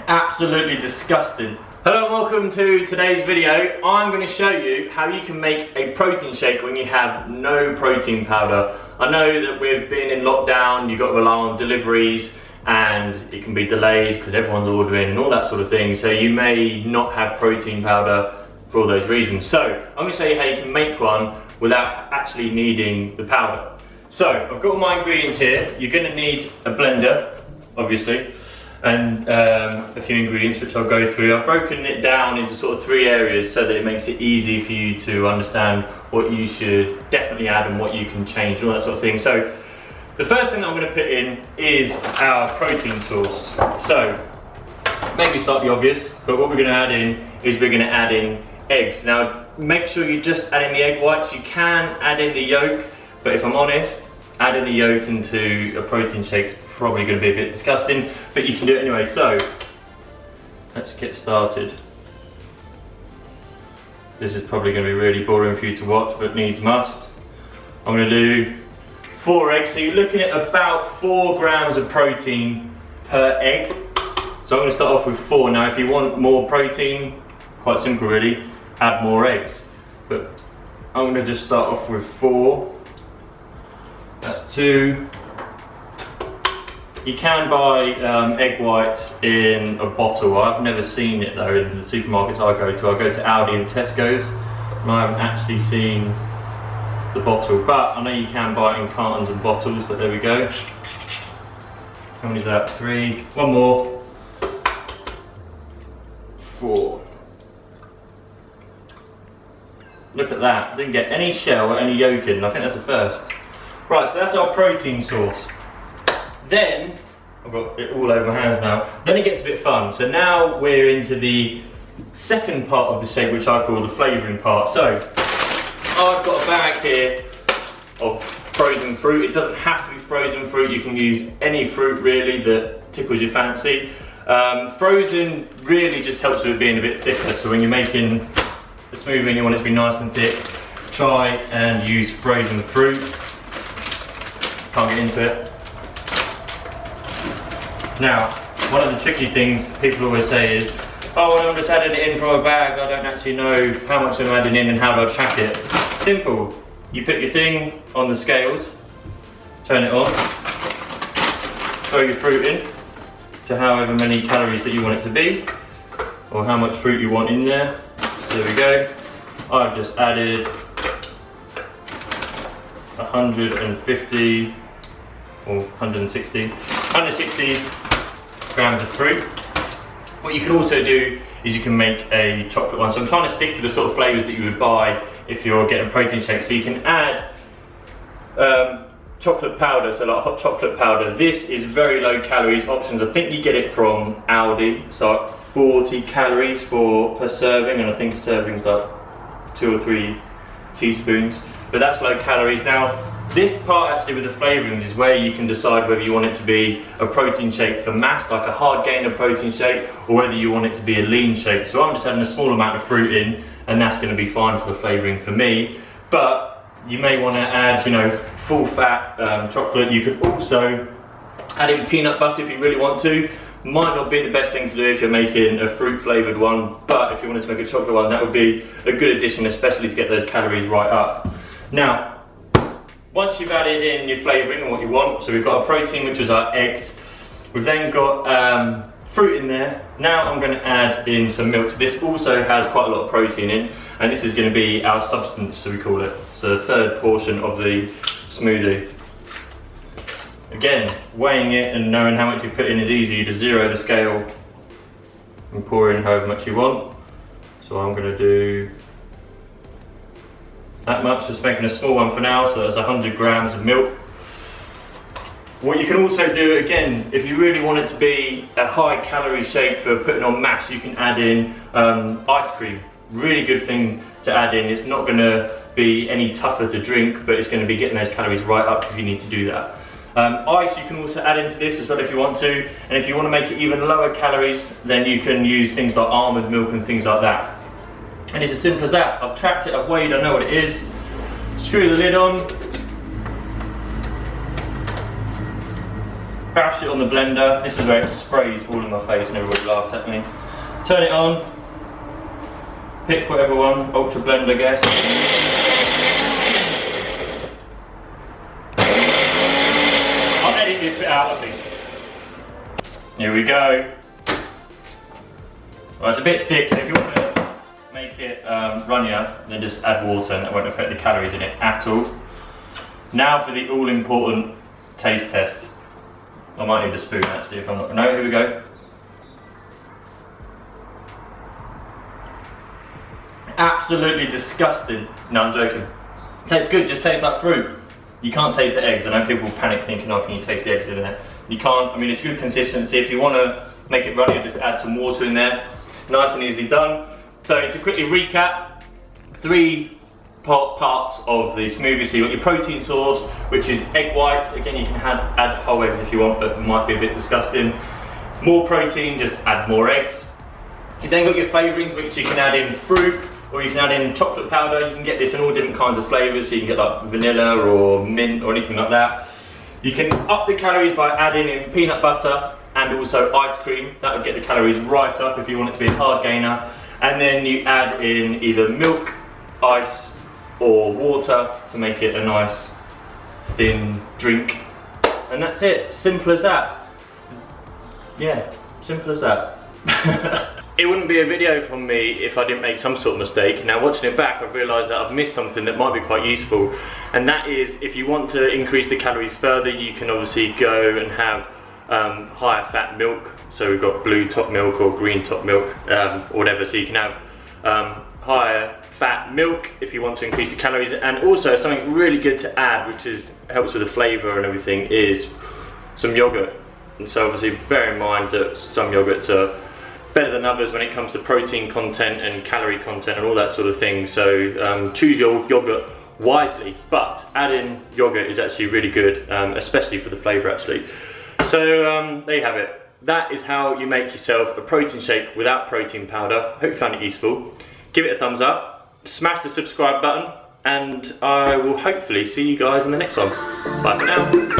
Absolutely disgusting. Hello and welcome to today's video. I'm going to show you how you can make a protein shake when you have no protein powder. I know that we've been in lockdown, you've got to rely on deliveries and it can be delayed because everyone's ordering and all that sort of thing, so you may not have protein powder for all those reasons. So I'm going to show you how you can make one without actually needing the powder. So I've got all my ingredients here. You're going to need a blender, obviously, and a few ingredients which I'll go through. I've broken it down into sort of 3 areas so that it makes it easy for you to understand what you should definitely add and what you can change and all that sort of thing. So the first thing that I'm going to put in is our protein source. So maybe slightly obvious, but what we're going to add in is we're going to add in eggs. Now make sure you just add in the egg whites. You can add in the yolk, but if I'm honest, adding the yolk into a protein shake is probably going to be a bit disgusting, but you can do it anyway. So let's get started. This is probably going to be really boring for you to watch, but needs must. I'm going to do 4 eggs, so you're looking at about 4 grams of protein per egg. So I'm going to start off with 4. Now if you want more protein, quite simple really, add more eggs. But I'm going to just start off with 4. That's 2. You can buy egg whites in a bottle. I've never seen it though in the supermarkets I go to. I go to Aldi and Tesco's, and I haven't actually seen the bottle, but I know you can buy it in cartons and bottles, but there we go. How many is that? 3. One more. 4. Look at that. Didn't get any shell or any yolk in. I think that's the first. Right, so that's our protein source. Then, I've got it all over my hands now, then it gets a bit fun. So now we're into the second part of the shake, which I call the flavouring part. So, I've got a bag here of frozen fruit. It doesn't have to be frozen fruit, you can use any fruit really that tickles your fancy. Frozen really just helps with it being a bit thicker, so when you're making a smoothie and you want it to be nice and thick, try and use frozen fruit. Can't get into it. Now, one of the tricky things people always say is, oh, well, I'm just adding it in from a bag, I don't actually know how much I'm adding in and how do I track it. Simple. You put your thing on the scales, turn it on, throw your fruit in to however many calories that you want it to be, or how much fruit you want in there. There we go. I've just added 150 or 160 grams of fruit. What you can also do is you can make a chocolate one. So I'm trying to stick to the sort of flavours that you would buy if you're getting protein shakes. So you can add chocolate powder, so like hot chocolate powder. This is very low calories options. I think you get it from Aldi, so like 40 calories per serving, and I think a serving's like 2 or 3 teaspoons, but that's low calories. Now this part actually with the flavourings is where you can decide whether you want it to be a protein shake for mass, like a hard gainer protein shake, or whether you want it to be a lean shake. So I'm just adding a small amount of fruit in, and that's going to be fine for the flavouring for me. But you may want to add, you know, full fat chocolate. You could also add in peanut butter if you really want to. Might not be the best thing to do if you're making a fruit flavoured one, but if you wanted to make a chocolate one, that would be a good addition, especially to get those calories right up. Now, once you've added in your flavouring and what you want, so we've got our protein, which is our eggs. We've then got fruit in there. Now I'm going to add in some milk. So this also has quite a lot of protein in, and this is going to be our substance, so we call it. So the third portion of the smoothie. Again, weighing it and knowing how much you put in is easy. You just zero the scale and pour in however much you want. So I'm going to do that much, just making a small one for now, so that's 100 grams of milk. What you can also do, again, if you really want it to be a high calorie shake for putting on mass, you can add in ice cream. Really good thing to add in. It's not going to be any tougher to drink, but it's going to be getting those calories right up if you need to do that. Ice you can also add into this as well if you want to, and if you want to make it even lower calories, then you can use things like almond milk and things like that. And it's as simple as that. I've tracked it, I've weighed, I know what it is. Screw the lid on, bash it on the blender. This is where it sprays all in my face and everybody laughs at me. Turn it on, pick whatever one, Ultra Blend I guess. I'll edit this bit out I think. Here we go. Well, it's a bit thick, so if you want to make it runnier, then just add water and that won't affect the calories in it at all. Now for the all-important taste test. I might need a spoon actually if I'm not. No, here we go. Absolutely disgusting. No, I'm joking. Tastes good, just tastes like fruit. You can't taste the eggs. I know people panic thinking, oh, can you taste the eggs in there? You can't. I mean, it's good consistency. If you want to make it runny, just add some water in there. Nice and easily done. So to quickly recap, 3 parts of the smoothie. So you've got your protein source, which is egg whites. Again, you can add whole eggs if you want, but it might be a bit disgusting. More protein, just add more eggs. You then got your flavourings, which you can add in fruit, or you can add in chocolate powder. You can get this in all different kinds of flavours, so you can get like vanilla or mint or anything like that. You can up the calories by adding in peanut butter and also ice cream. That would get the calories right up if you want it to be a hard gainer. And then you add in either milk, ice or water to make it a nice thin drink. And that's it, simple as that. Yeah, simple as that. It wouldn't be a video from me if I didn't make some sort of mistake. Now watching it back, I've realised that I've missed something that might be quite useful. And that is, if you want to increase the calories further, you can obviously go and have higher fat milk. So we've got blue top milk or green top milk, or whatever. So you can have higher fat milk if you want to increase the calories. And also something really good to add, which helps with the flavour and everything, is some yogurt. And so obviously bear in mind that some yogurts are better than others when it comes to protein content and calorie content and all that sort of thing. So choose your yogurt wisely, but adding yogurt is actually really good, especially for the flavour actually. So there you have it. That is how you make yourself a protein shake without protein powder. Hope you found it useful. Give it a thumbs up, smash the subscribe button, and I will hopefully see you guys in the next one. Bye for now.